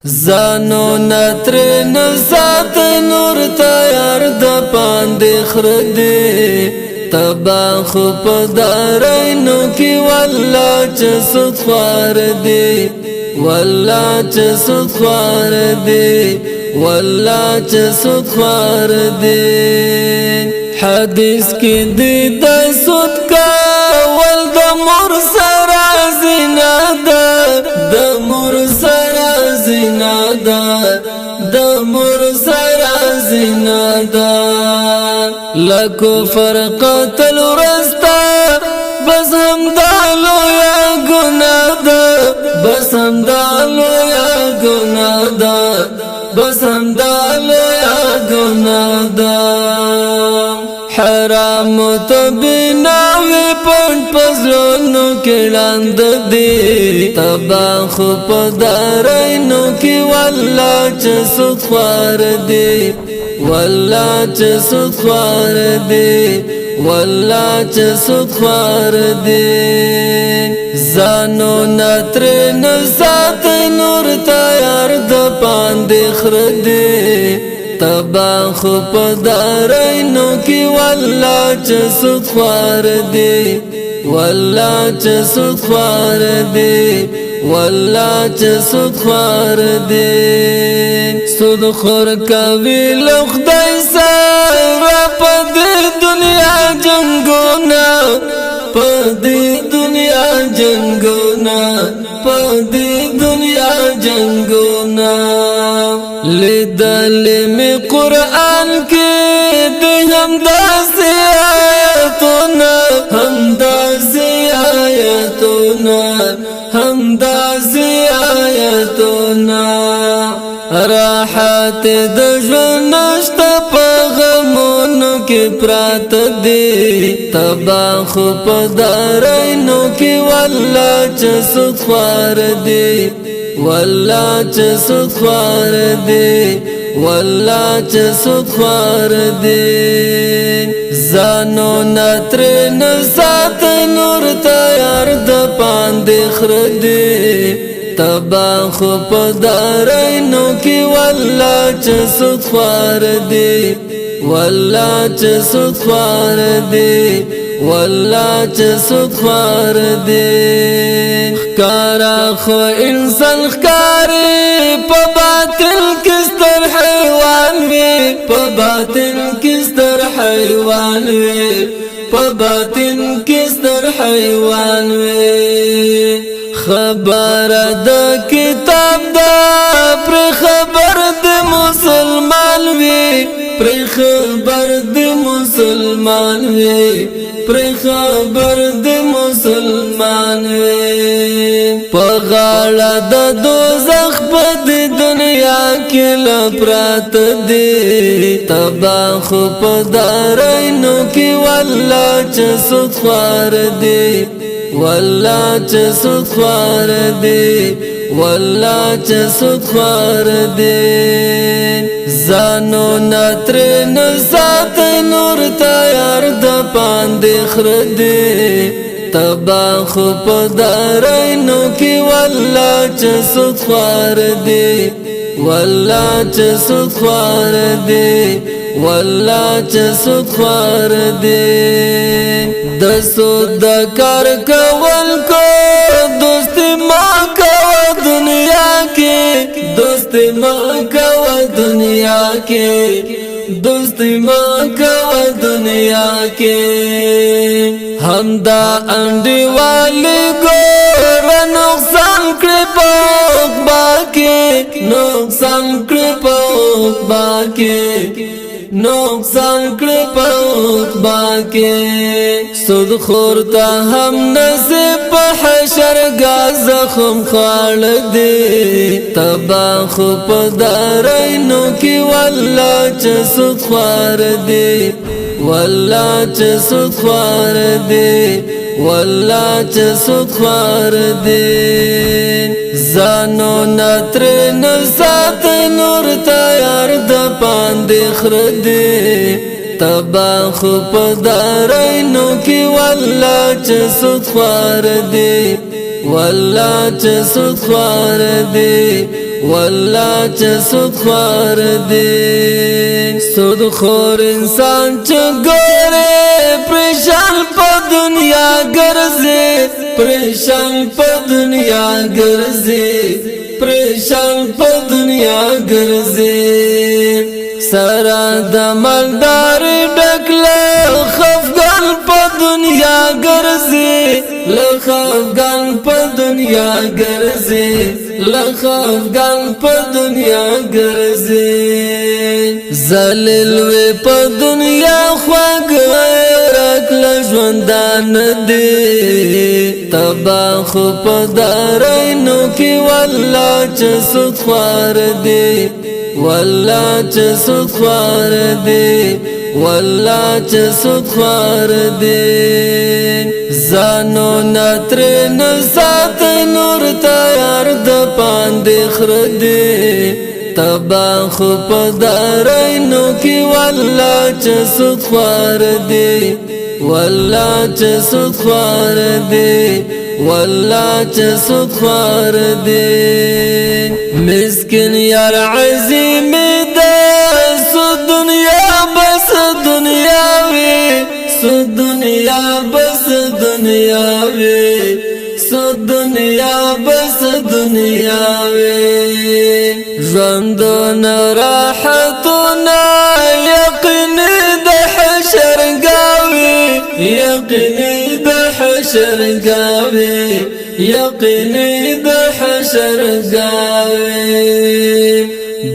زانو نتر نسات نور تیار د پاندې خردي تبا خو په دارینو کې والله چې سود خوار دی والله چې سود خوار دی والله چې سود خوار دی حدیث کې دی د سود کول د مور سره زنا ده د مور سره زنا ده د مور سره زنا ده لکو فرقتل رستا بس هم دالو یا گناه ده بس هم دالو یا گناه ده بس هم دالو یا گناه ده حرام تبناوی پن پزلونو کلاند دی تبا خو پدارینو کی والله چه سود خوار دی والله چه سود خوار دی والله چه سود خوار دی زانو نتر نسات نور تیار د پاندې خردي تبا خو پدارینو کی والله چې سود خوار دی والله چې سود خوار دی والله چې سود خوار دی سود خور کوي له خدای سره په دې دنیا جنگونه په دې دنیا جنگونه په دې دنیا جنگونه لیدل می قرآن کې د همداسې آیتونه همداسې آیتونه همداسې آیتونه راحت د ژوند نشته په غمونو کې پراته دي تبا خو په دارینو کې والله چې سود خوار دی والله چې سود خوار دی والله چې سود خوار دی زانو نتر نسات نور تیار د پاندې خردي تبا خو پدارینو کې والله چې سود خوار دی والله چې سود خوار دی والله چې سود خوار دی ښکارا خو انسان ښکاري په باطل کې ستر حیوان وي په باطن کې ستر حیوان وي په باطن کې ستر حیوان وي خبر د کتاب دا پر خبر د مسلمان وي پر خبر د مسلمان وي پر خبر د مسلمان وي په غاړه د دوزخ په دنیا کې لپرات دي تبا خو په دارینو کې والله چې سود خوار دی والله چې سود خوار دی والله چې سود خوار دی زانو نتر نسات نور تیار د پاندې خردي تبا خو په دارینو کې والله چې سود خوار دی والله چې سود خوار دی والله چې سود خوار دی د سود کار کول کو دوستی ما کو دنیا کې دوستی ما کو دنیا کې دوستی ما کو دنیا کې همدا انډي والی ګور نقصان کړی په باکې نقصان کړی په باکې نقصان کړی په باکې سود خور ته هم نصیب په حشر غاز خم خال دی تبا خو په دارینو کې والله چې سود خوار دی والله چې سود خوار دی والله چې سود خوار دی زانو نتر نسات نور تیار د پاندې خردي تبا خو پدارینو کی والله چې سود خوار دی والله چې سود خوار دی والله چې سود خوار دی سود خور انسان چې ګوره پریشان په دنیا ګرځي پریشان په دنیا ګرځي پریشان په دنیا ګرځي سره د مالدار ډکله خفګان په دنیا ګرځي لخفګان په دنیا ګرځي لخفګان په دنیا ګرځي ذلیل وي په دنیا خوږ راکله ژوندان دی تباہ په دارینو کې والله چې سود خوار دی والله چې سود خوار دی والله چې سود خوار دی زانو نتر نسات نور تیار د پاندې خر دی تباہ په دارینو کې والله چې سود خوار دی والله چې سود خوار دی والله چې سود خوار دی مسکین یار عظیم ده سود دنیا بس دنیا وی سود دنیا بس دنیا وی سود دنیا بس دنیا وی ژوندون راحتونه یقیني د حشر گاوی یقیني د حشر گاوی یقیني د حشر گاوی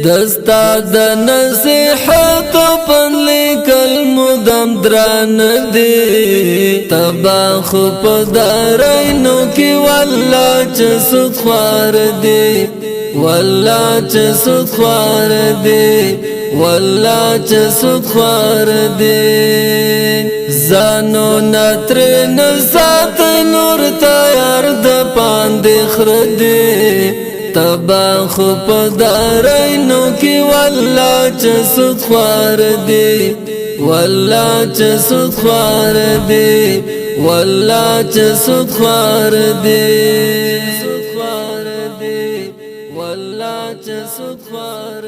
دستا د نصیحت پن لیکل مدام دران دی تباہ په دارینو کې والله چې سود خوار دی والله چې سود خوار دی والله چې سود خوار دی زانو نتر نسات نور تیار د پاندې خر دی تباہ په دارینو کې والله چې سود خوار دی والله چې سود خوار دی والله چې سود خوار دی والله چې سود خوار